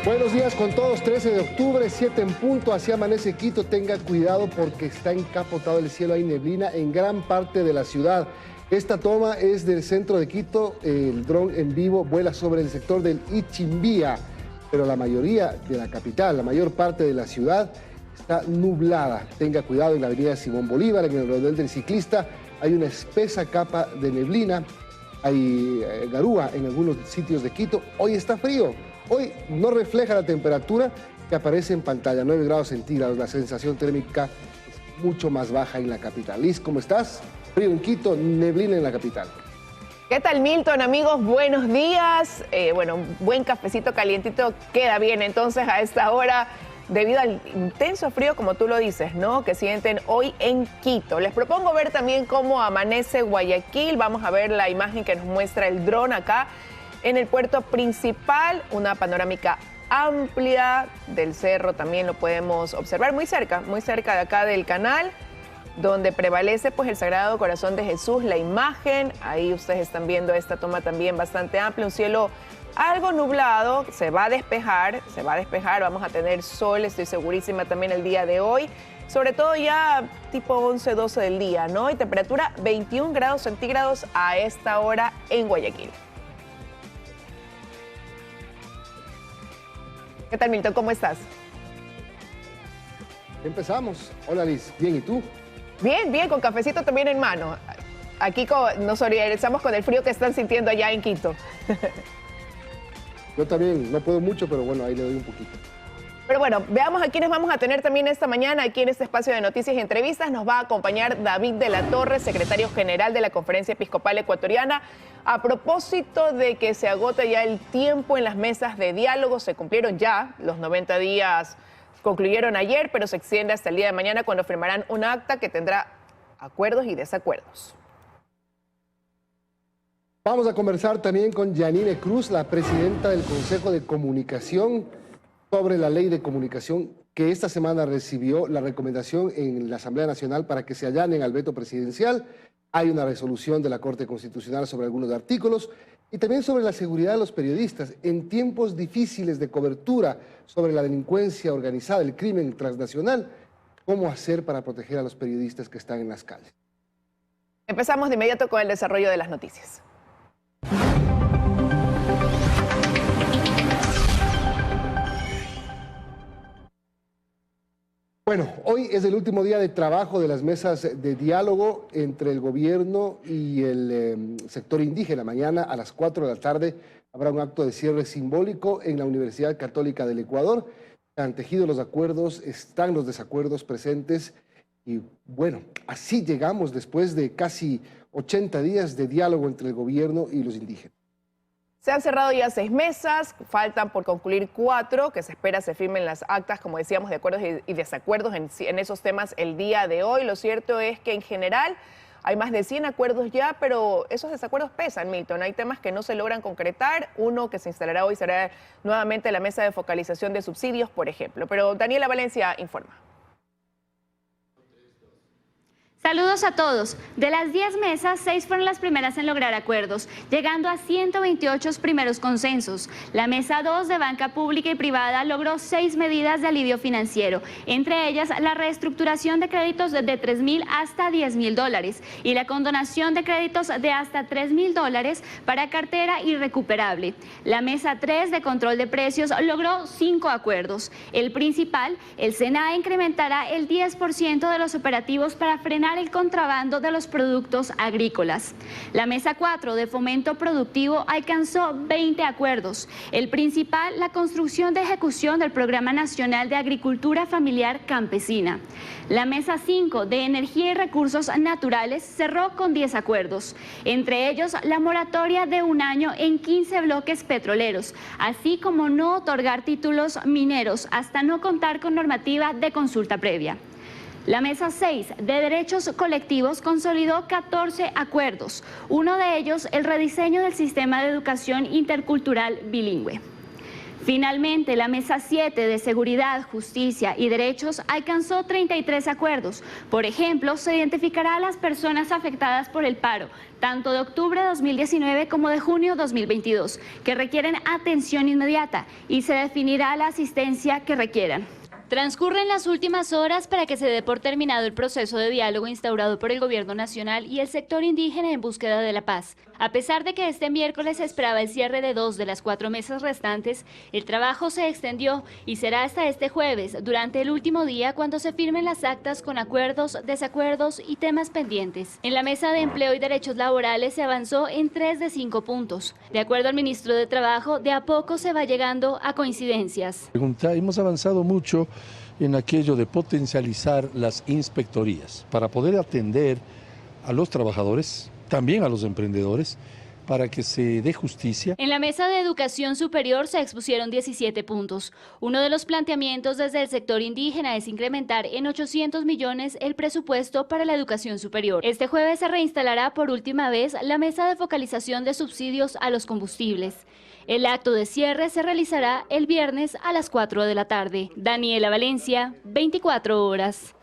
Buenos días con todos, 13 de octubre, 7 en punto, así amanece Quito. Tenga cuidado porque está encapotado el cielo, hay neblina en gran parte de la ciudad. Esta toma es del centro de Quito, el dron en vivo vuela sobre el sector del Ichimbía, pero la mayoría de la capital, la mayor parte de la ciudad está nublada. Tenga cuidado en la avenida Simón Bolívar, en el redondel del Ciclista, hay una espesa capa de neblina, hay garúa en algunos sitios de Quito. Hoy está frío. Hoy no refleja la temperatura que aparece en pantalla, 9 grados centígrados. La sensación térmica es mucho más baja en la capital. Liz, ¿cómo estás? Frío en Quito, neblina en la capital. ¿Qué tal, Milton? Amigos, buenos días. Bueno, buen cafecito calientito queda bien entonces a esta hora debido al intenso frío, como tú lo dices, ¿no?, que sienten hoy en Quito. Les propongo ver también cómo amanece Guayaquil. Vamos a ver la imagen que nos muestra el dron acá en el puerto principal, una panorámica amplia del cerro también lo podemos observar muy cerca de acá del canal, donde prevalece pues el Sagrado Corazón de Jesús, la imagen. Ahí ustedes están viendo esta toma también bastante amplia, un cielo algo nublado, se va a despejar, vamos a tener sol, estoy segurísima también el día de hoy, sobre todo ya tipo 11, 12 del día, ¿no? Y temperatura 21 grados centígrados a esta hora en Guayaquil. ¿Qué tal, Milton? ¿Cómo estás? Empezamos. Hola, Liz. Bien, ¿y tú? Bien, bien, con cafecito también en mano. Aquí nos solidarizamos con el frío que están sintiendo allá en Quito. Yo también, no puedo mucho, pero bueno, ahí le doy un poquito. Pero bueno, veamos a quiénes vamos a tener también esta mañana aquí en este espacio de noticias y entrevistas. Nos va a acompañar David de la Torre, secretario general de la Conferencia Episcopal Ecuatoriana. A propósito de que se agota ya el tiempo en las mesas de diálogo, se cumplieron ya los 90 días, concluyeron ayer, pero se extiende hasta el día de mañana cuando firmarán un acta que tendrá acuerdos y desacuerdos. Vamos a conversar también con Yanine Cruz, la presidenta del Consejo de Comunicación, sobre la ley de comunicación que esta semana recibió la recomendación en la Asamblea Nacional para que se allanen al veto presidencial. Hay una resolución de la Corte Constitucional sobre algunos artículos y también sobre la seguridad de los periodistas en tiempos difíciles de cobertura sobre la delincuencia organizada, el crimen transnacional. ¿Cómo hacer para proteger a los periodistas que están en las calles? Empezamos de inmediato con el desarrollo de las noticias. Bueno, hoy es el último día de trabajo de las mesas de diálogo entre el gobierno y el sector indígena. Mañana a las 4 de la tarde habrá un acto de cierre simbólico en la Universidad Católica del Ecuador. Han tejido los acuerdos, están los desacuerdos presentes y bueno, así llegamos después de casi 80 días de diálogo entre el gobierno y los indígenas. Se han cerrado ya 6 mesas, faltan por concluir 4, que se espera se firmen las actas, como decíamos, de acuerdos y desacuerdos en esos temas el día de hoy. Lo cierto es que en general hay más de 100 acuerdos ya, pero esos desacuerdos pesan, Milton. Hay temas que no se logran concretar. Uno que se instalará hoy será nuevamente la mesa de focalización de subsidios, por ejemplo. Pero Daniela Valencia informa. Saludos a todos. De las 10 mesas, 6 fueron las primeras en lograr acuerdos, llegando a 128 primeros consensos. La mesa 2 de banca pública y privada logró 6 medidas de alivio financiero, entre ellas la reestructuración de créditos de $3.000 hasta $10.000 y la condonación de créditos de hasta $3.000 para cartera irrecuperable. La mesa 3 de control de precios logró 5 acuerdos. El principal, el SENAE incrementará el 10% de los operativos para frenar el contrabando de los productos agrícolas. La mesa 4 de fomento productivo alcanzó 20 acuerdos. El principal, la construcción de ejecución del Programa Nacional de Agricultura Familiar Campesina. La mesa 5 de energía y recursos naturales cerró con 10 acuerdos, entre ellos la moratoria de 1 año en 15 bloques petroleros, así como no otorgar títulos mineros hasta no contar con normativa de consulta previa. La mesa 6 de derechos colectivos consolidó 14 acuerdos, uno de ellos el rediseño del sistema de educación intercultural bilingüe. Finalmente, la Mesa 7 de Seguridad, Justicia y Derechos alcanzó 33 acuerdos. Por ejemplo, se identificará a las personas afectadas por el paro, tanto de octubre de 2019 como de junio de 2022, que requieren atención inmediata, y se definirá la asistencia que requieran. Transcurren las últimas horas para que se dé por terminado el proceso de diálogo instaurado por el Gobierno Nacional y el sector indígena en búsqueda de la paz. A pesar de que este miércoles se esperaba el cierre de 2 de las 4 mesas restantes, el trabajo se extendió y será hasta este jueves, durante el último día, cuando se firmen las actas con acuerdos, desacuerdos y temas pendientes. En la Mesa de Empleo y Derechos Laborales se avanzó en 3 de 5 puntos. De acuerdo al ministro de Trabajo, de a poco se va llegando a coincidencias. Hemos avanzado mucho en aquello de potencializar las inspectorías para poder atender a los trabajadores, también a los emprendedores, para que se dé justicia. En la Mesa de Educación Superior se expusieron 17 puntos. Uno de los planteamientos desde el sector indígena es incrementar en 800 millones el presupuesto para la educación superior. Este jueves se reinstalará por última vez la Mesa de Focalización de Subsidios a los Combustibles. El acto de cierre se realizará el viernes a las 4 de la tarde. Daniela Valencia, 24 horas.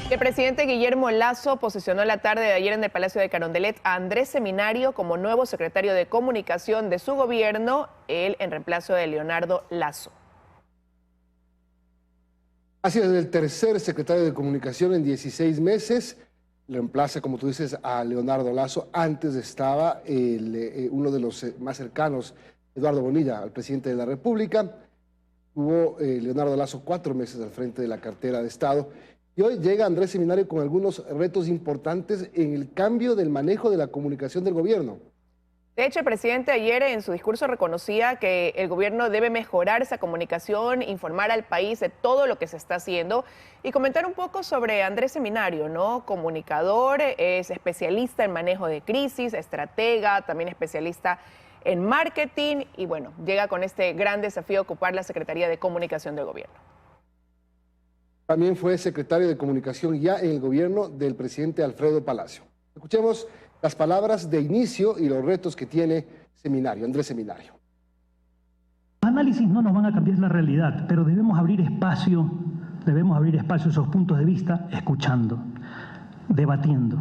El presidente Guillermo Lasso posicionó la tarde de ayer en el Palacio de Carondelet a Andrés Seminario como nuevo secretario de Comunicación de su gobierno, él en reemplazo de Leonardo Lasso. Así es, el tercer secretario de Comunicación en 16 meses. Reemplaza, como tú dices, a Leonardo Lasso. Antes estaba uno de los más cercanos, Eduardo Bonilla, al presidente de la República. Tuvo Leonardo Lasso 4 meses al frente de la cartera de Estado. Y hoy llega Andrés Seminario con algunos retos importantes en el cambio del manejo de la comunicación del gobierno. De hecho, el presidente ayer en su discurso reconocía que el gobierno debe mejorar esa comunicación, informar al país de todo lo que se está haciendo y comentar un poco sobre Andrés Seminario, ¿no? Comunicador, es especialista en manejo de crisis, estratega, también especialista en marketing y bueno, llega con este gran desafío a ocupar la Secretaría de Comunicación del gobierno. También fue secretario de Comunicación ya en el gobierno del presidente Alfredo Palacio. Escuchemos las palabras de inicio y los retos que tiene Seminario, Andrés Seminario. Los análisis no nos van a cambiar la realidad, pero debemos abrir espacio a esos puntos de vista, escuchando, debatiendo.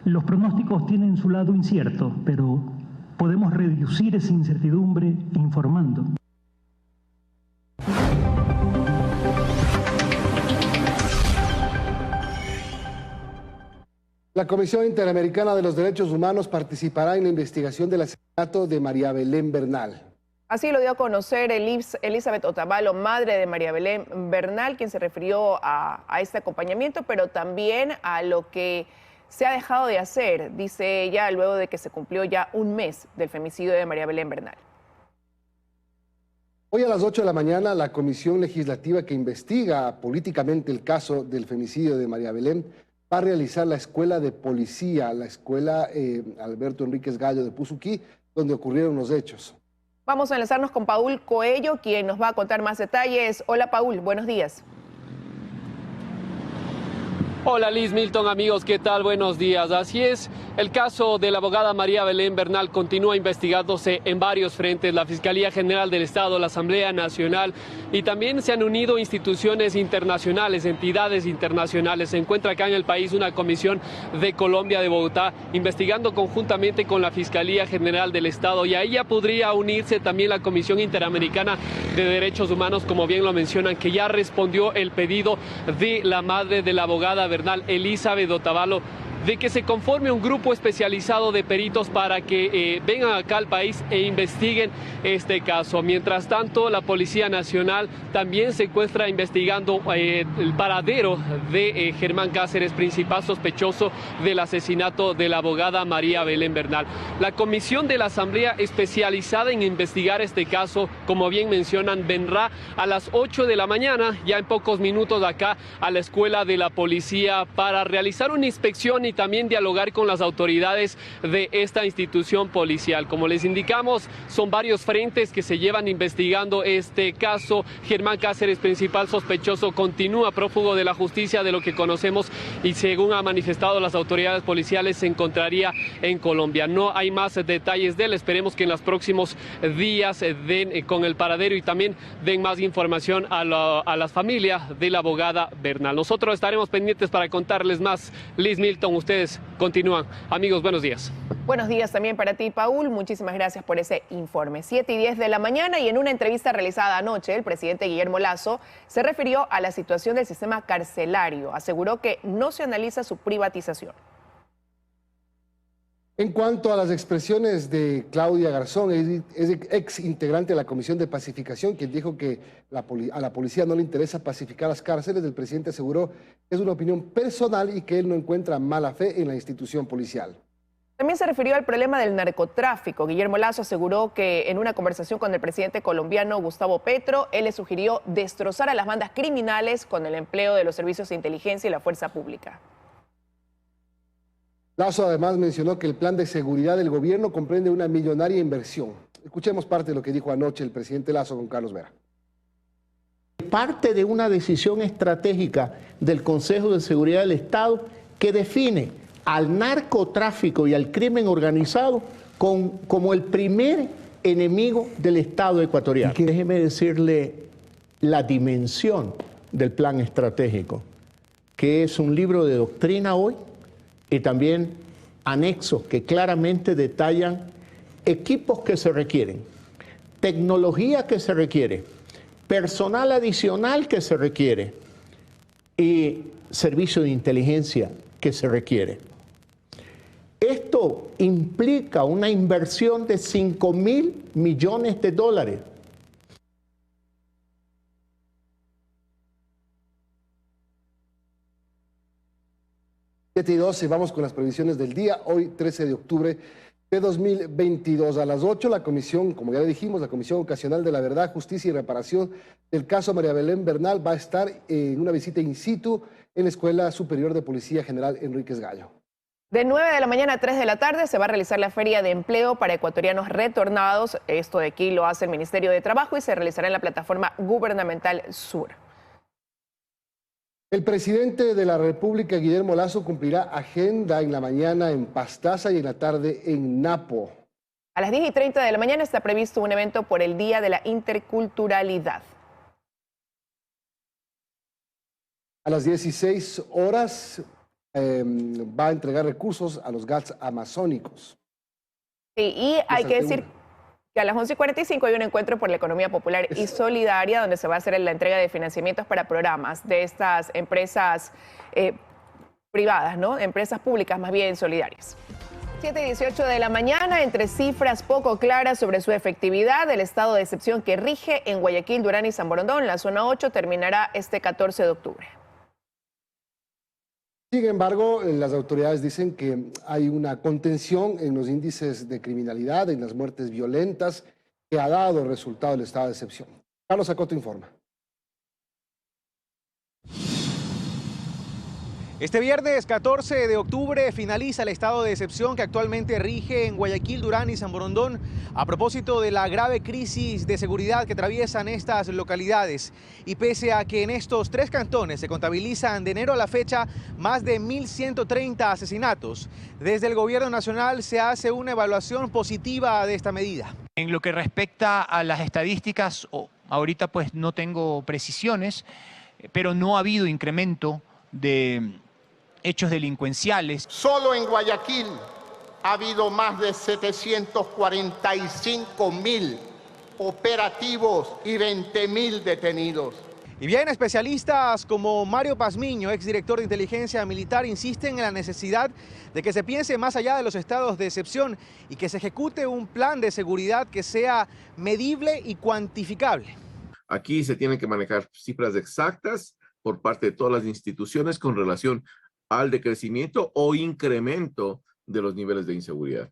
Los pronósticos tienen su lado incierto, pero podemos reducir esa incertidumbre informando. La Comisión Interamericana de los Derechos Humanos participará en la investigación del asesinato de María Belén Bernal. Así lo dio a conocer Elizabeth Otavalo, madre de María Belén Bernal, quien se refirió a este acompañamiento, pero también a lo que se ha dejado de hacer, dice ella, luego de que se cumplió ya un mes del femicidio de María Belén Bernal. Hoy a las 8 de la mañana, la comisión legislativa que investiga políticamente el caso del femicidio de María Belén va a realizar la escuela de policía, la escuela Alberto Enríquez Gallo de Puzuquí, donde ocurrieron los hechos. Vamos a enlazarnos con Paul Coello, quien nos va a contar más detalles. Hola Paul, buenos días. Hola Liz, Milton, amigos, ¿qué tal? Buenos días. Así es, el caso de la abogada María Belén Bernal continúa investigándose en varios frentes. La Fiscalía General del Estado, la Asamblea Nacional y también se han unido instituciones internacionales, entidades internacionales. Se encuentra acá en el país una comisión de Colombia, de Bogotá, investigando conjuntamente con la Fiscalía General del Estado. Y a ella podría unirse también la Comisión Interamericana de Derechos Humanos, como bien lo mencionan, que ya respondió el pedido de la madre de la abogada Bernal, Elizabeth Otavalo, de que se conforme un grupo especializado de peritos para que vengan acá al país e investiguen este caso. Mientras tanto, la Policía Nacional también se encuentra investigando el paradero de Germán Cáceres, principal sospechoso del asesinato de la abogada María Belén Bernal. La comisión de la Asamblea especializada en investigar este caso, como bien mencionan, vendrá a las 8 de la mañana, ya en pocos minutos acá a la Escuela de la Policía, para realizar una inspección y también dialogar con las autoridades de esta institución policial. Como les indicamos, son varios frentes que se llevan investigando este caso. Germán Cáceres, principal sospechoso, continúa prófugo de la justicia, de lo que conocemos, y según han manifestado las autoridades policiales, se encontraría en Colombia. No hay más detalles de él. Esperemos que en los próximos días den con el paradero y también den más información a las familias de la abogada Bernal. Nosotros estaremos pendientes para contarles más. Liz, Milton, ustedes continúan. Amigos, buenos días. Buenos días también para ti, Paul. Muchísimas gracias por ese informe. 7:10 de la mañana, y en una entrevista realizada anoche, el presidente Guillermo Lasso se refirió a la situación del sistema carcelario. Aseguró que no se analiza su privatización. En cuanto a las expresiones de Claudia Garzón, es ex integrante de la Comisión de Pacificación, quien dijo que a la policía no le interesa pacificar las cárceles, el presidente aseguró que es una opinión personal y que él no encuentra mala fe en la institución policial. También se refirió al problema del narcotráfico. Guillermo Lasso aseguró que en una conversación con el presidente colombiano Gustavo Petro, él le sugirió destrozar a las bandas criminales con el empleo de los servicios de inteligencia y la fuerza pública. Lasso además mencionó que el plan de seguridad del gobierno comprende una millonaria inversión. Escuchemos parte de lo que dijo anoche el presidente Lasso con Carlos Vera. Parte de una decisión estratégica del Consejo de Seguridad del Estado que define al narcotráfico y al crimen organizado como el primer enemigo del Estado ecuatoriano. Y déjeme decirle la dimensión del plan estratégico, que es un libro de doctrina hoy, y también anexos que claramente detallan equipos que se requieren, tecnología que se requiere, personal adicional que se requiere y servicio de inteligencia que se requiere. Esto implica una inversión de $5.000 millones. 7:12, vamos con las previsiones del día. Hoy, 13 de octubre de 2022. A las 8, la comisión, como ya le dijimos, la Comisión Ocasional de la Verdad, Justicia y Reparación del caso María Belén Bernal va a estar en una visita in situ en la Escuela Superior de Policía General Enríquez Gallo. De 9 de la mañana a 3 de la tarde se va a realizar la Feria de Empleo para ecuatorianos retornados. Esto de aquí lo hace el Ministerio de Trabajo y se realizará en la plataforma gubernamental Sur. El presidente de la República, Guillermo Lasso, cumplirá agenda en la mañana en Pastaza y en la tarde en Napo. A las 10:30 de la mañana está previsto un evento por el Día de la Interculturalidad. A las 16 horas va a entregar recursos a los GATS amazónicos. Sí, y hay que decir que a las 11:45 hay un encuentro por la economía popular y solidaria donde se va a hacer la entrega de financiamientos para programas de estas empresas privadas, ¿no? Empresas públicas más bien solidarias. 7:18 de la mañana, entre cifras poco claras sobre su efectividad, el estado de excepción que rige en Guayaquil, Durán y San Borondón, la zona 8, terminará este 14 de octubre. Sin embargo, las autoridades dicen que hay una contención en los índices de criminalidad, en las muertes violentas, que ha dado el resultado del estado de excepción. Carlos Acoto informa. Este viernes 14 de octubre finaliza el estado de excepción que actualmente rige en Guayaquil, Durán y San Borondón a propósito de la grave crisis de seguridad que atraviesan estas localidades. Y pese a que en estos tres cantones se contabilizan de enero a la fecha más de 1.130 asesinatos, desde el gobierno nacional se hace una evaluación positiva de esta medida. En lo que respecta a las estadísticas, ahorita pues no tengo precisiones, pero no ha habido incremento de hechos delincuenciales. Solo en Guayaquil ha habido más de 745.000 operativos y 20.000 detenidos. Y bien, especialistas como Mario Pazmiño, exdirector de inteligencia militar, insisten en la necesidad de que se piense más allá de los estados de excepción y que se ejecute un plan de seguridad que sea medible y cuantificable. Aquí se tienen que manejar cifras exactas por parte de todas las instituciones con relación al decrecimiento o incremento de los niveles de inseguridad.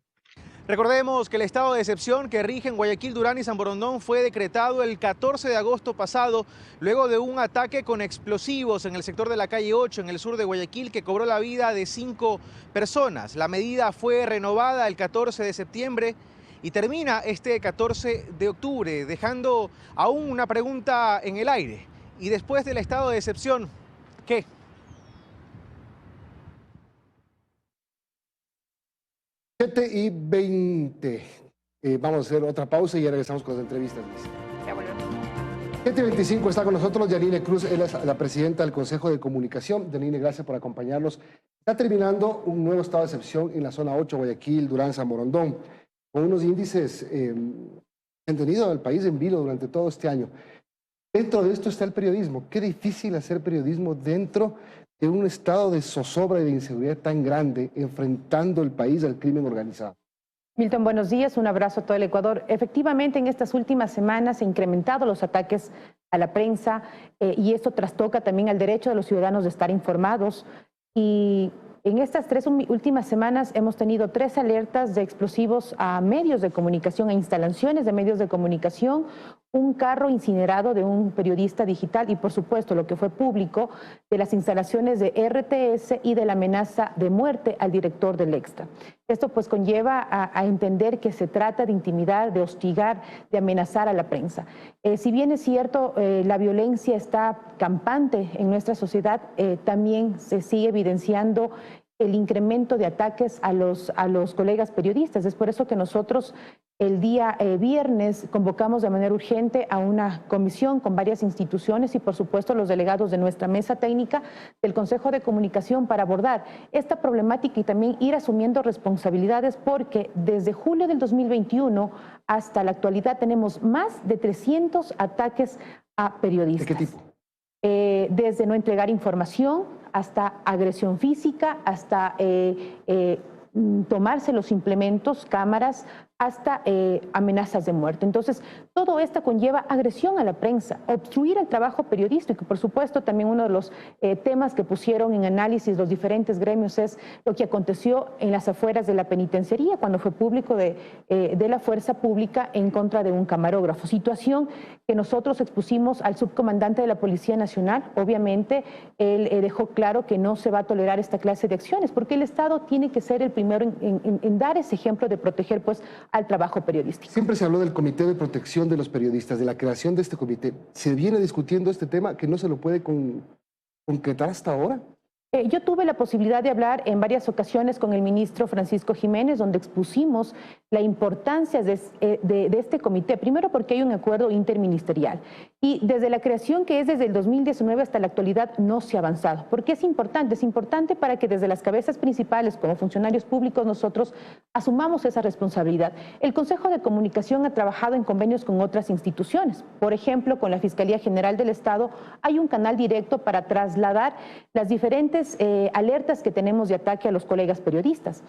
Recordemos que el estado de excepción que rige en Guayaquil, Durán y San Borondón fue decretado el 14 de agosto pasado, luego de un ataque con explosivos en el sector de la calle 8, en el sur de Guayaquil, que cobró la vida de 5 personas. La medida fue renovada el 14 de septiembre y termina este 14 de octubre, dejando aún una pregunta en el aire. Y después del estado de excepción, ¿qué? Y 20. Vamos a hacer otra pausa y ya regresamos con las entrevistas. 7:25 está con nosotros Yanine Cruz, él es la presidenta del Consejo de Comunicación. Yanine, gracias por acompañarnos. Está terminando un nuevo estado de excepción en la zona 8, Guayaquil, Durán, San Borondón, con unos índices que han tenido al país en vilo durante todo este año. Dentro de esto está el periodismo. Qué difícil hacer periodismo dentro de un estado de zozobra y de inseguridad tan grande, enfrentando el país al crimen organizado. Milton, buenos días, un abrazo a todo el Ecuador. Efectivamente, en estas últimas semanas se han incrementado los ataques a la prensa y esto trastoca también al derecho de los ciudadanos de estar informados. Y en estas 3 últimas semanas hemos tenido 3 alertas de explosivos a medios de comunicación, a instalaciones de medios de comunicación, un carro incinerado de un periodista digital y, por supuesto, lo que fue público, de las instalaciones de RTS y de la amenaza de muerte al director del Extra. Esto pues conlleva a entender que se trata de intimidar, de hostigar, de amenazar a la prensa. Si bien es cierto, la violencia está campante en nuestra sociedad, también se sigue evidenciando el incremento de ataques a los colegas periodistas. Es por eso que nosotros el día viernes convocamos de manera urgente a una comisión con varias instituciones y por supuesto los delegados de nuestra mesa técnica del Consejo de Comunicación para abordar esta problemática y también ir asumiendo responsabilidades, porque desde julio del 2021 hasta la actualidad tenemos más de 300 ataques a periodistas. ¿De qué tipo? Desde no entregar información hasta agresión física, hasta tomarse los implementos, cámaras, hasta amenazas de muerte. Entonces, todo esto conlleva agresión a la prensa, obstruir el trabajo periodístico. Y, por supuesto, también uno de los temas que pusieron en análisis los diferentes gremios es lo que aconteció en las afueras de la penitenciaría, cuando fue público de la fuerza pública en contra de un camarógrafo. Situación que nosotros expusimos al subcomandante de la Policía Nacional. Obviamente, él dejó claro que no se va a tolerar esta clase de acciones, porque el Estado tiene que ser el primero en dar ese ejemplo de proteger, pues, al trabajo periodístico. Siempre se habló del Comité de Protección de los Periodistas, de la creación de este comité. ¿Se viene discutiendo este tema que no se lo puede concretar hasta ahora? Yo tuve la posibilidad de hablar en varias ocasiones con el ministro Francisco Jiménez, donde expusimos la importancia de este comité, primero porque hay un acuerdo interministerial y desde la creación, que es desde el 2019 hasta la actualidad, no se ha avanzado. ¿Por qué es importante? Es importante para que desde las cabezas principales, como funcionarios públicos, nosotros asumamos esa responsabilidad. El Consejo de Comunicación ha trabajado en convenios con otras instituciones. Por ejemplo, con la Fiscalía General del Estado hay un canal directo para trasladar las diferentes alertas que tenemos de ataque a los colegas periodistas.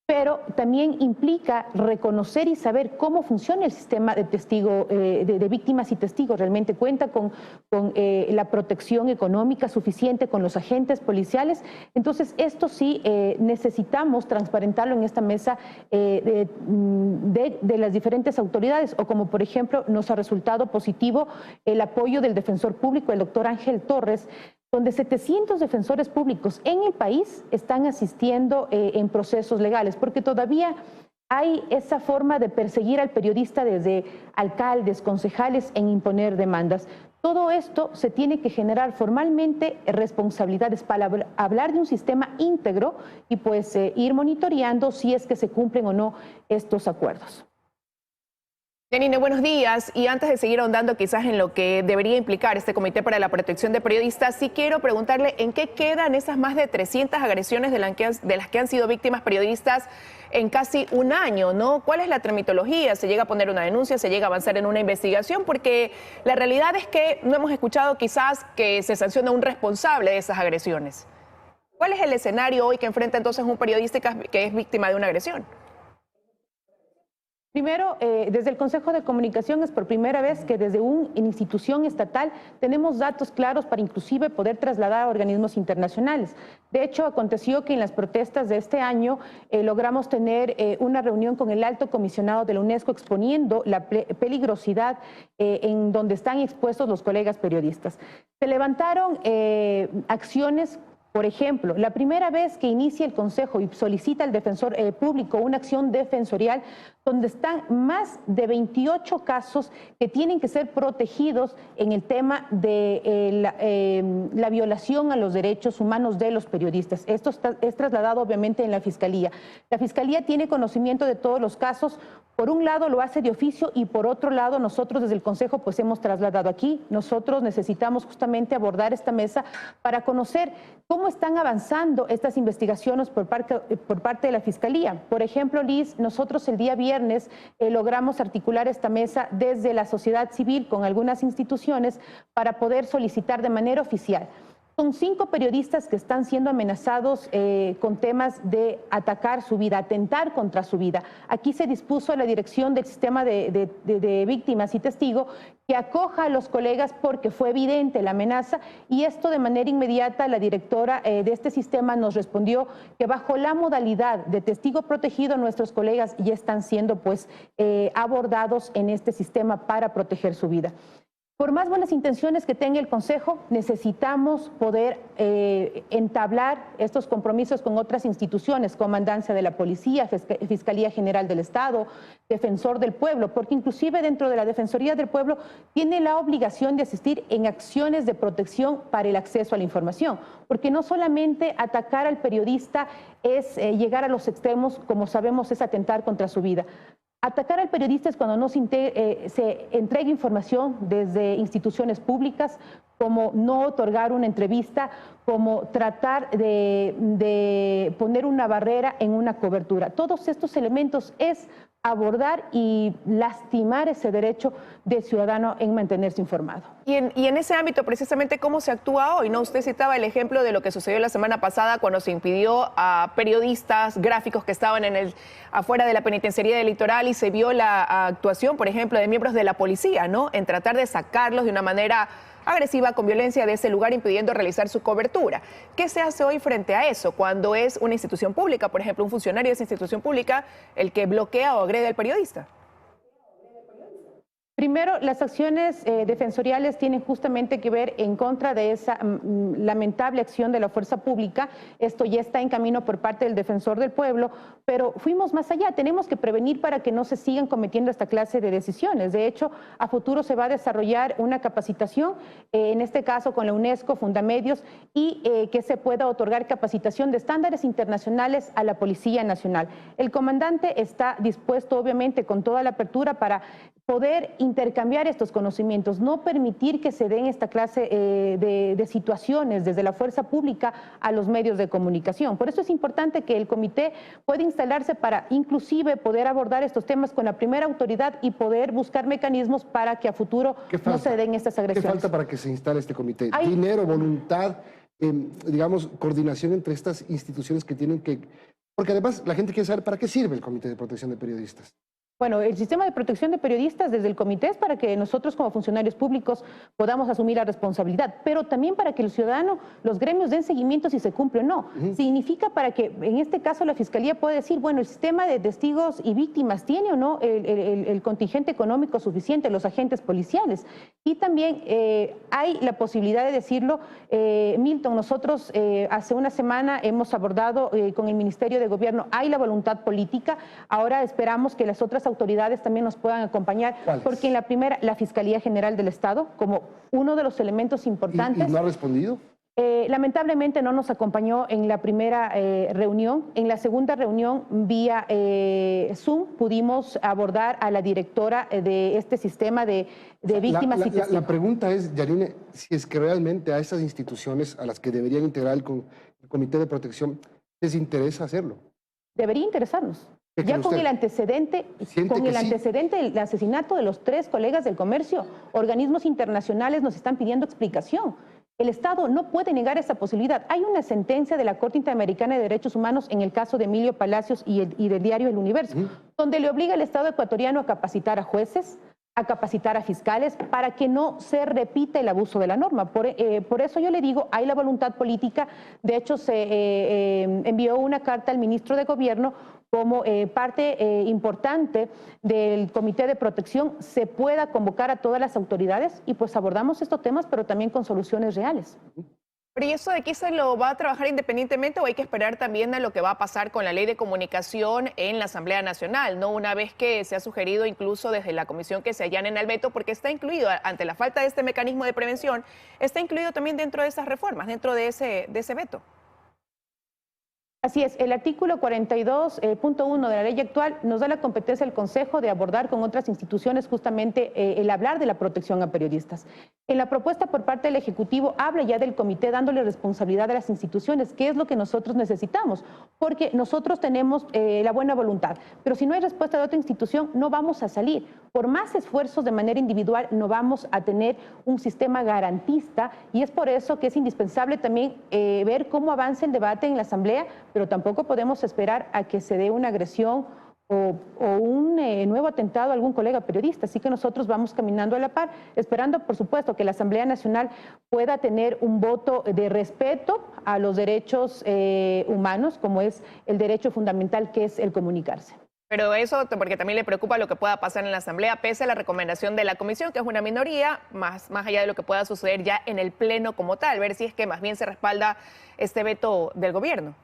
Pero también implica reconocer y saber cómo funciona el sistema de víctimas y testigos. Realmente cuenta con la protección económica suficiente, con los agentes policiales. Entonces, esto sí necesitamos transparentarlo en esta mesa de las diferentes autoridades, o como por ejemplo nos ha resultado positivo el apoyo del defensor público, el doctor Ángel Torres, donde 700 defensores públicos en el país están asistiendo en procesos legales, porque todavía hay esa forma de perseguir al periodista desde alcaldes, concejales, en imponer demandas. Todo esto se tiene que generar formalmente responsabilidades para hablar de un sistema íntegro y pues ir monitoreando si es que se cumplen o no estos acuerdos. Yanine, buenos días. Y antes de seguir ahondando quizás en lo que debería implicar este Comité para la Protección de Periodistas, sí quiero preguntarle en qué quedan esas más de 300 agresiones de las que han sido víctimas periodistas en casi un año, ¿no? ¿Cuál es la tramitología? ¿Se llega a poner una denuncia? ¿Se llega a avanzar en una investigación? Porque la realidad es que no hemos escuchado quizás que se sancione a un responsable de esas agresiones. ¿Cuál es el escenario hoy que enfrenta entonces un periodista que es víctima de una agresión? Primero, desde el Consejo de Comunicación es por primera vez que desde una institución estatal tenemos datos claros para inclusive poder trasladar a organismos internacionales. De hecho, aconteció que en las protestas de este año logramos tener una reunión con el alto comisionado de la UNESCO exponiendo la peligrosidad en donde están expuestos los colegas periodistas. Se levantaron acciones. Por ejemplo, la primera vez que inicia el Consejo y solicita al defensor público una acción defensorial donde están más de 28 casos que tienen que ser protegidos en el tema de la violación a los derechos humanos de los periodistas. Esto es trasladado obviamente en la Fiscalía. La Fiscalía tiene conocimiento de todos los casos. Por un lado lo hace de oficio y por otro lado nosotros desde el Consejo pues hemos trasladado aquí. Nosotros necesitamos justamente abordar esta mesa para conocer cómo están avanzando estas investigaciones por parte de la Fiscalía. Por ejemplo, Liz, nosotros el día viernes logramos articular esta mesa desde la sociedad civil con algunas instituciones para poder solicitar de manera oficial. Son 5 periodistas que están siendo amenazados con temas de atacar su vida, atentar contra su vida. Aquí se dispuso la dirección del sistema de víctimas y testigos que acoja a los colegas porque fue evidente la amenaza y esto de manera inmediata la directora de este sistema nos respondió que bajo la modalidad de testigo protegido nuestros colegas ya están siendo pues abordados en este sistema para proteger su vida. Por más buenas intenciones que tenga el Consejo, necesitamos poder entablar estos compromisos con otras instituciones, Comandancia de la Policía, Fiscalía General del Estado, Defensor del Pueblo, porque inclusive dentro de la Defensoría del Pueblo tiene la obligación de asistir en acciones de protección para el acceso a la información, porque no solamente atacar al periodista es llegar a los extremos, como sabemos es atentar contra su vida. Atacar al periodista es cuando no se entrega información desde instituciones públicas, como no otorgar una entrevista, como tratar de poner una barrera en una cobertura. Todos estos elementos es abordar y lastimar ese derecho del ciudadano en mantenerse informado. Y en ese ámbito, precisamente, ¿cómo se actúa hoy? ¿No? Usted citaba el ejemplo de lo que sucedió la semana pasada cuando se impidió a periodistas, gráficos que estaban afuera de la penitenciaría del Litoral y se vio la actuación, por ejemplo, de miembros de la policía, ¿no? En tratar de sacarlos de una manera agresiva, con violencia de ese lugar, impidiendo realizar su cobertura. ¿Qué se hace hoy frente a eso? Cuando es una institución pública, por ejemplo, un funcionario de esa institución pública, el que bloquea o agrede al periodista. Primero, las acciones defensoriales tienen justamente que ver en contra de esa lamentable acción de la fuerza pública. Esto ya está en camino por parte del Defensor del Pueblo, pero fuimos más allá. Tenemos que prevenir para que no se sigan cometiendo esta clase de decisiones. De hecho, a futuro se va a desarrollar una capacitación, en este caso con la UNESCO, Fundamedios, y que se pueda otorgar capacitación de estándares internacionales a la Policía Nacional. El comandante está dispuesto, obviamente, con toda la apertura para poder intercambiar estos conocimientos, no permitir que se den esta clase de situaciones desde la fuerza pública a los medios de comunicación. Por eso es importante que el comité pueda instalarse para inclusive poder abordar estos temas con la primera autoridad y poder buscar mecanismos para que a futuro no se den estas agresiones. ¿Qué falta para que se instale este comité? Dinero, voluntad, digamos, coordinación entre estas instituciones que tienen que... Porque además la gente quiere saber para qué sirve el Comité de Protección de Periodistas. Bueno, el sistema de protección de periodistas desde el comité es para que nosotros como funcionarios públicos podamos asumir la responsabilidad, pero también para que el ciudadano, los gremios den seguimiento si se cumple o no. Significa para que en este caso la Fiscalía pueda decir, bueno, el sistema de testigos y víctimas tiene o no el contingente económico suficiente, los agentes policiales. Y también hay la posibilidad de decirlo, Milton, nosotros hace una semana hemos abordado con el Ministerio de Gobierno, hay la voluntad política, ahora esperamos que las otras autoridades también nos puedan acompañar, porque en la primera, la Fiscalía General del Estado, como uno de los elementos importantes... ¿Y no ha respondido? Lamentablemente no nos acompañó en la primera reunión. En la segunda reunión, vía Zoom, pudimos abordar a la directora de este sistema de víctimas y testigos. La pregunta es, Yanine, si es que realmente a esas instituciones a las que deberían integrar el Comité de Protección, ¿les interesa hacerlo? Debería interesarnos. Ya con el antecedente del asesinato de los 3 colegas del comercio, organismos internacionales nos están pidiendo explicación. El Estado no puede negar esa posibilidad. Hay una sentencia de la Corte Interamericana de Derechos Humanos en el caso de Emilio Palacios y del diario El Universo. donde le obliga al Estado ecuatoriano a capacitar a jueces, a capacitar a fiscales para que no se repita el abuso de la norma. Por eso yo le digo, hay la voluntad política. De hecho, se envió una carta al ministro de Gobierno como parte importante del Comité de Protección, se pueda convocar a todas las autoridades y pues abordamos estos temas, pero también con soluciones reales. Pero ¿y eso de aquí se lo va a trabajar independientemente o hay que esperar también a lo que va a pasar con la ley de comunicación en la Asamblea Nacional, ¿no? Una vez que se ha sugerido incluso desde la comisión que se allanen al veto, porque está incluido, ante la falta de este mecanismo de prevención, está incluido también dentro de esas reformas, dentro de ese veto. Así es, el artículo 42.1 de la ley actual nos da la competencia al Consejo de abordar con otras instituciones justamente el hablar de la protección a periodistas. En la propuesta por parte del Ejecutivo habla ya del comité dándole responsabilidad a las instituciones, que es lo que nosotros necesitamos, porque nosotros tenemos la buena voluntad, pero si no hay respuesta de otra institución no vamos a salir. Por más esfuerzos de manera individual no vamos a tener un sistema garantista y es por eso que es indispensable también ver cómo avanza el debate en la Asamblea, pero tampoco podemos esperar a que se dé una agresión o un nuevo atentado a algún colega periodista. Así que nosotros vamos caminando a la par, esperando, por supuesto, que la Asamblea Nacional pueda tener un voto de respeto a los derechos humanos, como es el derecho fundamental que es el comunicarse. Pero eso porque también le preocupa lo que pueda pasar en la Asamblea, pese a la recomendación de la Comisión, que es una minoría, más allá de lo que pueda suceder ya en el Pleno como tal, ver si es que más bien se respalda este veto del gobierno.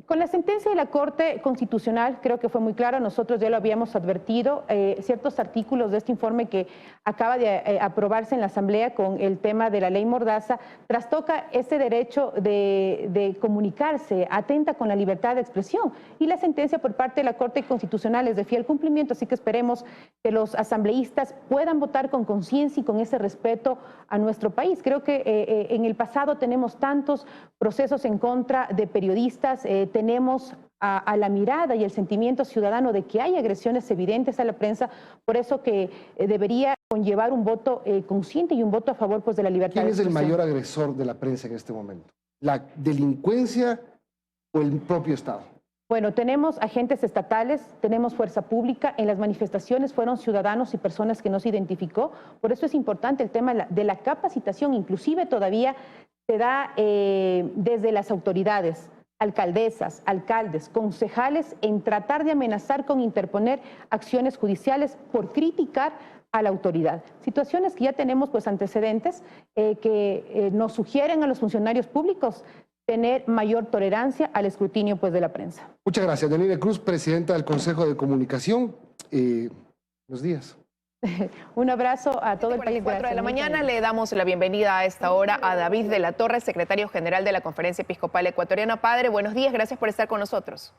Con la sentencia de la Corte Constitucional creo que fue muy clara, nosotros ya lo habíamos advertido, ciertos artículos de este informe que acaba de aprobarse en la Asamblea con el tema de la ley Mordaza, trastoca ese derecho de comunicarse, atenta con la libertad de expresión y la sentencia por parte de la Corte Constitucional es de fiel cumplimiento, así que esperemos que los asambleístas puedan votar con conciencia y con ese respeto a nuestro país. Creo que en el pasado tenemos tantos procesos en contra de periodistas, tenemos a la mirada y el sentimiento ciudadano de que hay agresiones evidentes a la prensa, por eso que debería conllevar un voto consciente y un voto a favor pues, de la libertad de expresión. ¿Quién es el mayor agresor de la prensa en este momento? ¿La delincuencia o el propio Estado? Bueno, tenemos agentes estatales, tenemos fuerza pública, en las manifestaciones fueron ciudadanos y personas que no se identificó, por eso es importante el tema de la capacitación, inclusive todavía se da desde las autoridades, alcaldesas, alcaldes, concejales, en tratar de amenazar con interponer acciones judiciales por criticar a la autoridad. Situaciones que ya tenemos pues antecedentes que nos sugieren a los funcionarios públicos tener mayor tolerancia al escrutinio pues de la prensa. Muchas gracias. Yanine Cruz, presidenta del Consejo de Comunicación. Buenos días. Un abrazo a todo el país. 4 de la mañana le damos la bienvenida a esta hora a David de la Torre, secretario general de la Conferencia Episcopal Ecuatoriana. Padre, buenos días, gracias por estar con nosotros.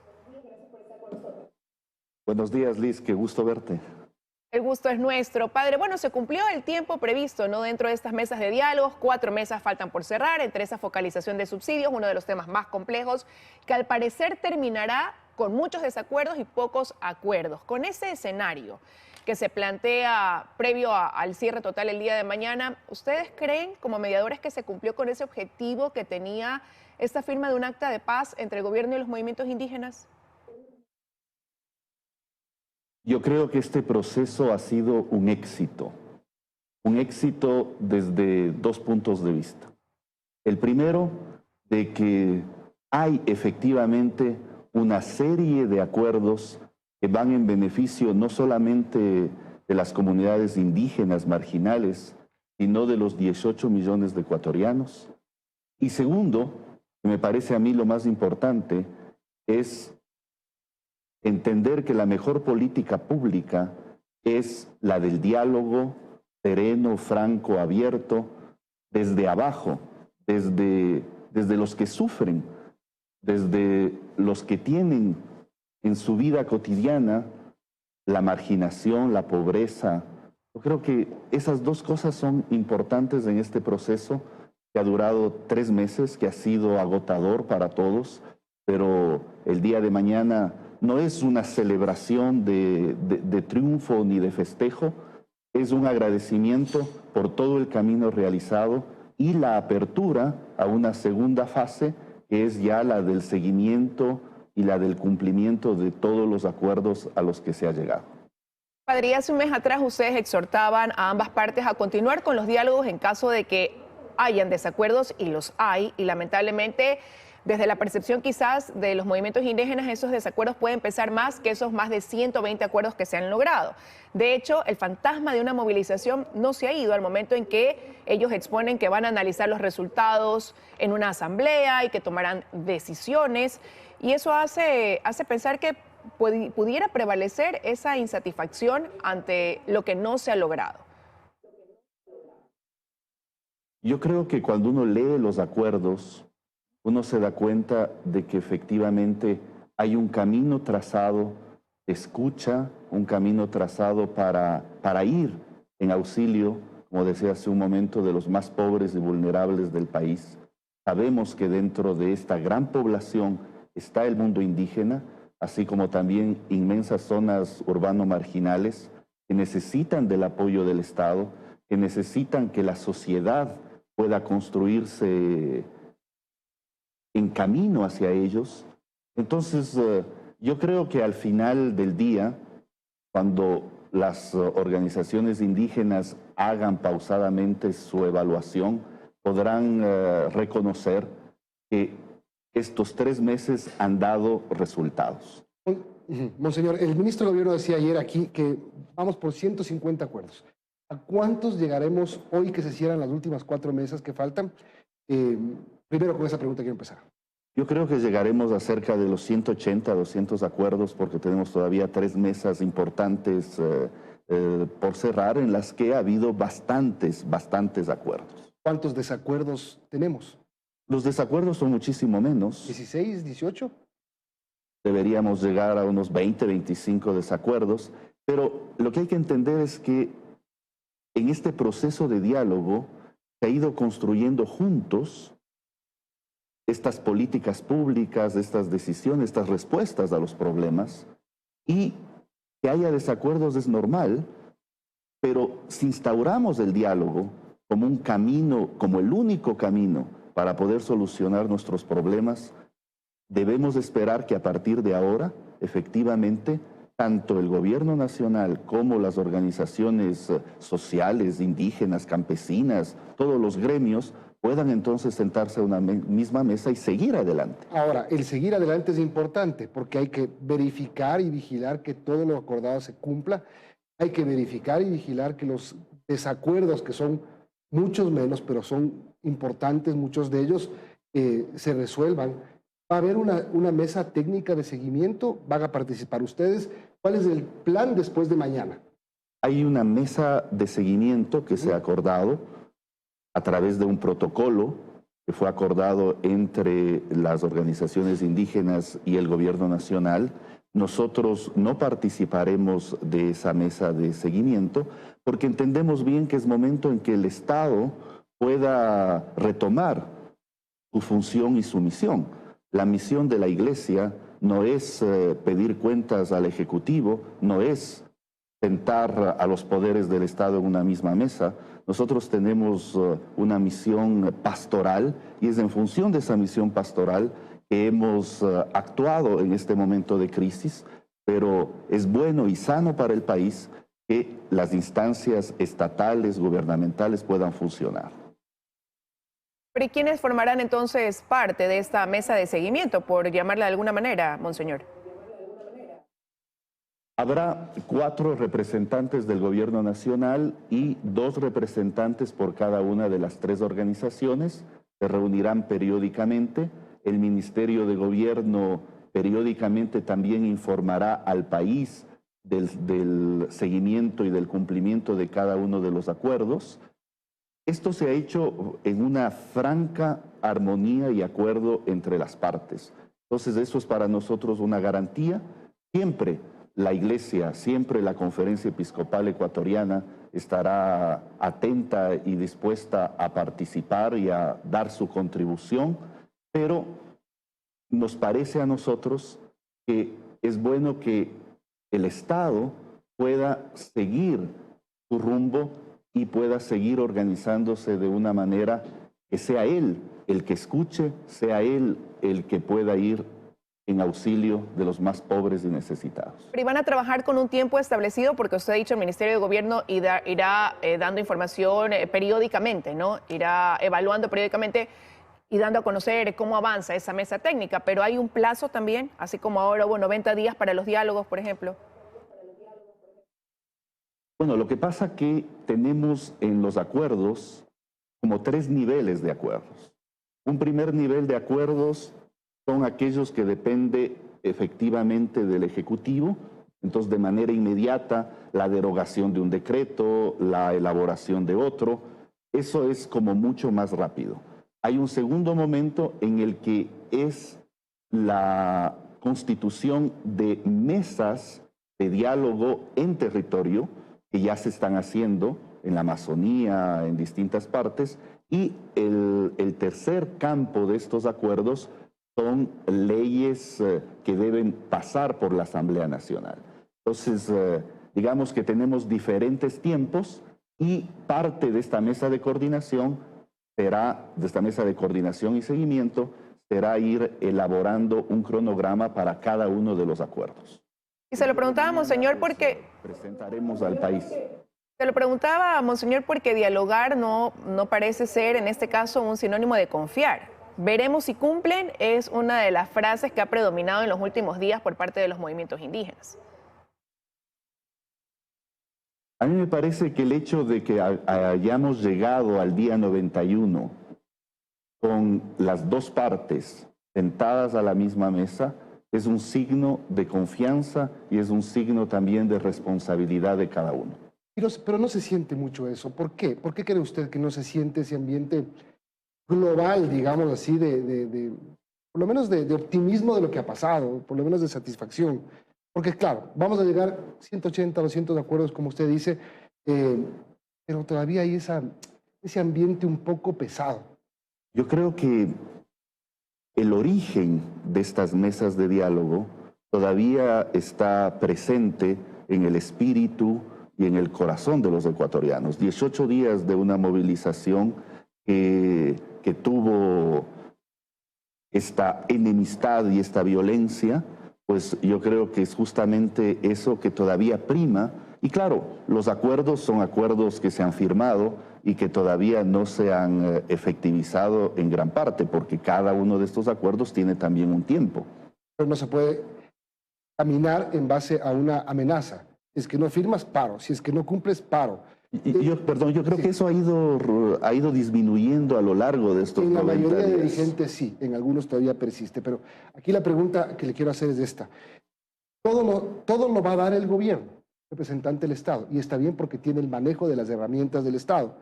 Buenos días, Liz, qué gusto verte. El gusto es nuestro. Padre, bueno, se cumplió el tiempo previsto, ¿no? Dentro de estas mesas de diálogos, 4 mesas faltan por cerrar, entre esa focalización de subsidios, uno de los temas más complejos, que al parecer terminará con muchos desacuerdos y pocos acuerdos. Con ese escenario que se plantea previo al cierre total el día de mañana, ¿ustedes creen como mediadores que se cumplió con ese objetivo que tenía esta firma de un acta de paz entre el gobierno y los movimientos indígenas? Yo creo que este proceso ha sido un éxito desde 2 puntos de vista. El primero, de que hay efectivamente una serie de acuerdos que van en beneficio no solamente de las comunidades indígenas marginales, sino de los 18 millones de ecuatorianos. Y segundo, que me parece a mí lo más importante, es entender que la mejor política pública es la del diálogo sereno, franco, abierto, desde abajo, desde los que sufren, desde los que tienen en su vida cotidiana la marginación, la pobreza. Yo creo que esas 2 cosas son importantes en este proceso que ha durado 3 meses, que ha sido agotador para todos, pero el día de mañana no es una celebración de triunfo ni de festejo, es un agradecimiento por todo el camino realizado y la apertura a una segunda fase, que es ya la del seguimiento y la del cumplimiento de todos los acuerdos a los que se ha llegado. Padre, hace un mes atrás ustedes exhortaban a ambas partes a continuar con los diálogos en caso de que hayan desacuerdos, y los hay, y lamentablemente desde la percepción quizás de los movimientos indígenas, esos desacuerdos pueden pesar más que esos más de 120 acuerdos que se han logrado. De hecho, el fantasma de una movilización no se ha ido al momento en que ellos exponen que van a analizar los resultados en una asamblea y que tomarán decisiones, y eso hace pensar que pudiera prevalecer esa insatisfacción ante lo que no se ha logrado. Yo creo que cuando uno lee los acuerdos, uno se da cuenta de que efectivamente hay un camino trazado de escucha, un camino trazado para ir en auxilio, como decía hace un momento, de los más pobres y vulnerables del país. Sabemos que dentro de esta gran población está el mundo indígena, así como también inmensas zonas urbano-marginales que necesitan del apoyo del Estado, que necesitan que la sociedad pueda construirse en camino hacia ellos. Entonces, yo creo que al final del día, cuando las organizaciones indígenas hagan pausadamente su evaluación, podrán reconocer que estos 3 meses han dado resultados. Monseñor, el ministro de Gobierno decía ayer aquí que vamos por 150 acuerdos. ¿A cuántos llegaremos hoy que se cierran las últimas 4 mesas que faltan? Primero con esa pregunta quiero empezar. Yo creo que llegaremos a cerca de los 180, 200 acuerdos, porque tenemos todavía 3 mesas importantes por cerrar, en las que ha habido bastantes acuerdos. ¿Cuántos desacuerdos tenemos? Los desacuerdos son muchísimo menos. ¿16, 18? Deberíamos llegar a unos 20, 25 desacuerdos, pero lo que hay que entender es que en este proceso de diálogo se ha ido construyendo juntos estas políticas públicas, estas decisiones, estas respuestas a los problemas, y que haya desacuerdos es normal, pero si instauramos el diálogo como un camino, como el único camino para poder solucionar nuestros problemas, debemos esperar que a partir de ahora, efectivamente, tanto el gobierno nacional como las organizaciones sociales, indígenas, campesinas, todos los gremios, puedan entonces sentarse a una misma mesa y seguir adelante. Ahora, el seguir adelante es importante porque hay que verificar y vigilar que todo lo acordado se cumpla. Hay que verificar y vigilar que los desacuerdos, que son muchos menos, pero son importantes, muchos de ellos, se resuelvan. ¿Va a haber una mesa técnica de seguimiento? ¿Van a participar ustedes? ¿Cuál es el plan después de mañana? Hay una mesa de seguimiento que se ha acordado a través de un protocolo que fue acordado entre las organizaciones indígenas y el gobierno nacional. Nosotros no participaremos de esa mesa de seguimiento porque entendemos bien que es momento en que el Estado pueda retomar su función y su misión. La misión de la Iglesia no es pedir cuentas al Ejecutivo, no es sentar a los poderes del Estado en una misma mesa. Nosotros tenemos una misión pastoral y es en función de esa misión pastoral que hemos actuado en este momento de crisis, pero es bueno y sano para el país que las instancias estatales, gubernamentales puedan funcionar. ¿Pero y quiénes formarán entonces parte de esta mesa de seguimiento, por llamarla de alguna manera, monseñor? Habrá 4 representantes del gobierno nacional y 2 representantes por cada una de las 3 organizaciones. Se reunirán periódicamente. El Ministerio de Gobierno periódicamente también informará al país del seguimiento y del cumplimiento de cada uno de los acuerdos. Esto se ha hecho en una franca armonía y acuerdo entre las partes. Entonces, eso es para nosotros una garantía. Siempre la Iglesia, siempre la Conferencia Episcopal Ecuatoriana estará atenta y dispuesta a participar y a dar su contribución, pero nos parece a nosotros que es bueno que el Estado pueda seguir su rumbo y pueda seguir organizándose de una manera que sea él el que escuche, sea él el que pueda ir en auxilio de los más pobres y necesitados. Pero van a trabajar con un tiempo establecido porque usted ha dicho el Ministerio de Gobierno irá dando información periódicamente, ¿no? Irá evaluando periódicamente y dando a conocer cómo avanza esa mesa técnica, pero hay un plazo también, así como ahora hubo 90 días para los diálogos, por ejemplo. Bueno, lo que pasa es que tenemos en los acuerdos como 3 niveles de acuerdos. Un primer nivel de acuerdos son aquellos que dependen efectivamente del Ejecutivo, entonces de manera inmediata la derogación de un decreto, la elaboración de otro, eso es como mucho más rápido. Hay un segundo momento en el que es la constitución de mesas de diálogo en territorio, que ya se están haciendo en la Amazonía, en distintas partes, y el tercer campo de estos acuerdos son leyes que deben pasar por la Asamblea Nacional. Entonces, digamos que tenemos diferentes tiempos y parte de esta mesa de coordinación y seguimiento, será ir elaborando un cronograma para cada uno de los acuerdos. Y se lo preguntaba, monseñor, porque... Presentaremos al país. Se lo preguntaba, monseñor, porque dialogar no parece ser, en este caso, un sinónimo de confiar. Veremos si cumplen, es una de las frases que ha predominado en los últimos días por parte de los movimientos indígenas. A mí me parece que el hecho de que hayamos llegado al día 91 con las dos partes sentadas a la misma mesa es un signo de confianza y es un signo también de responsabilidad de cada uno. Pero no se siente mucho eso. ¿Por qué? ¿Por qué cree usted que no se siente ese ambiente global, digamos así, por lo menos de optimismo de lo que ha pasado, por lo menos de satisfacción? Porque claro, vamos a llegar 180, 200 acuerdos, como usted dice, pero todavía hay ese ambiente un poco pesado. Yo creo que el origen de estas mesas de diálogo todavía está presente en el espíritu y en el corazón de los ecuatorianos. 18 días de una movilización que tuvo esta enemistad y esta violencia, pues yo creo que es justamente eso que todavía prima. Y claro, los acuerdos son acuerdos que se han firmado y que todavía no se han efectivizado en gran parte, porque cada uno de estos acuerdos tiene también un tiempo. Pero no se puede caminar en base a una amenaza. Si es que no firmas, paro. Si es que no cumples, paro. Yo creo que eso ha ido disminuyendo a lo largo de estos 90 días. En la mayoría de dirigentes sí, en algunos todavía persiste. Pero aquí la pregunta que le quiero hacer es esta. Todo lo va a dar el gobierno, representante del Estado, y está bien porque tiene el manejo de las herramientas del Estado.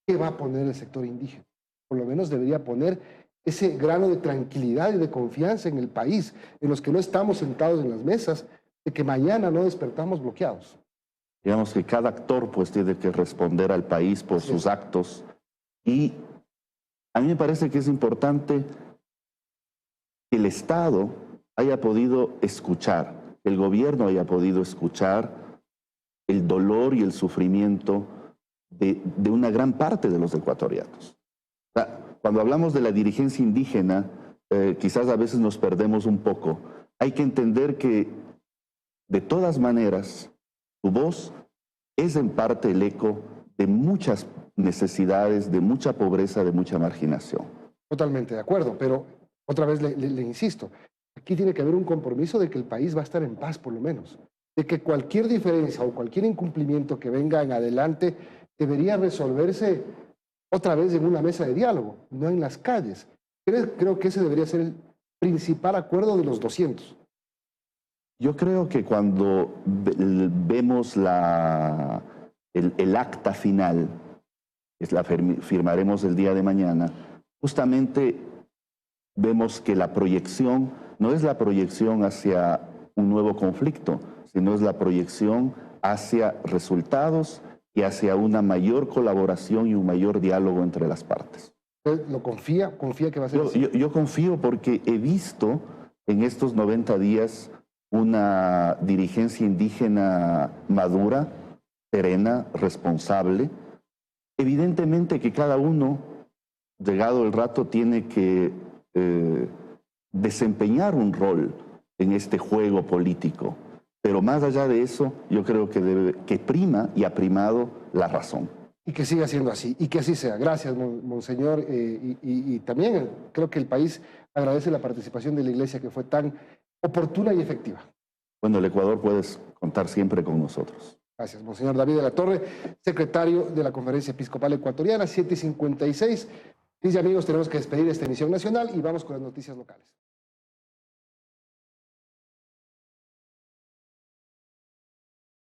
¿Qué va a poner el sector indígena? Por lo menos debería poner ese grano de tranquilidad y de confianza en el país, en los que no estamos sentados en las mesas, de que mañana no despertamos bloqueados. Digamos que cada actor pues tiene que responder al país por sus actos. Y a mí me parece que es importante que el Estado haya podido escuchar, que el gobierno haya podido escuchar el dolor y el sufrimiento de una gran parte de los ecuatorianos. O sea, cuando hablamos de la dirigencia indígena, quizás a veces nos perdemos un poco. Hay que entender que, de todas maneras, su voz es en parte el eco de muchas necesidades, de mucha pobreza, de mucha marginación. Totalmente de acuerdo, pero otra vez le insisto, aquí tiene que haber un compromiso de que el país va a estar en paz por lo menos, de que cualquier diferencia o cualquier incumplimiento que venga en adelante debería resolverse otra vez en una mesa de diálogo, no en las calles. Creo que ese debería ser el principal acuerdo de los 200. Yo creo que cuando vemos el acta final, que la firmaremos el día de mañana, justamente vemos que la proyección no es la proyección hacia un nuevo conflicto, sino es la proyección hacia resultados y hacia una mayor colaboración y un mayor diálogo entre las partes. ¿Usted lo confía? ¿Confía que va a ser así? Yo confío porque he visto en estos 90 días una dirigencia indígena madura, serena, responsable. Evidentemente que cada uno, llegado el rato, tiene que desempeñar un rol en este juego político. Pero más allá de eso, yo creo que prima y ha primado la razón. Y que siga siendo así, y que así sea. Gracias, monseñor. Y también creo que el país agradece la participación de la Iglesia, que fue tan oportuna y efectiva. Bueno, el Ecuador puedes contar siempre con nosotros. Gracias, monseñor David de la Torre, secretario de la Conferencia Episcopal Ecuatoriana, 7:56. Dice, amigos, tenemos que despedir esta emisión nacional y vamos con las noticias locales.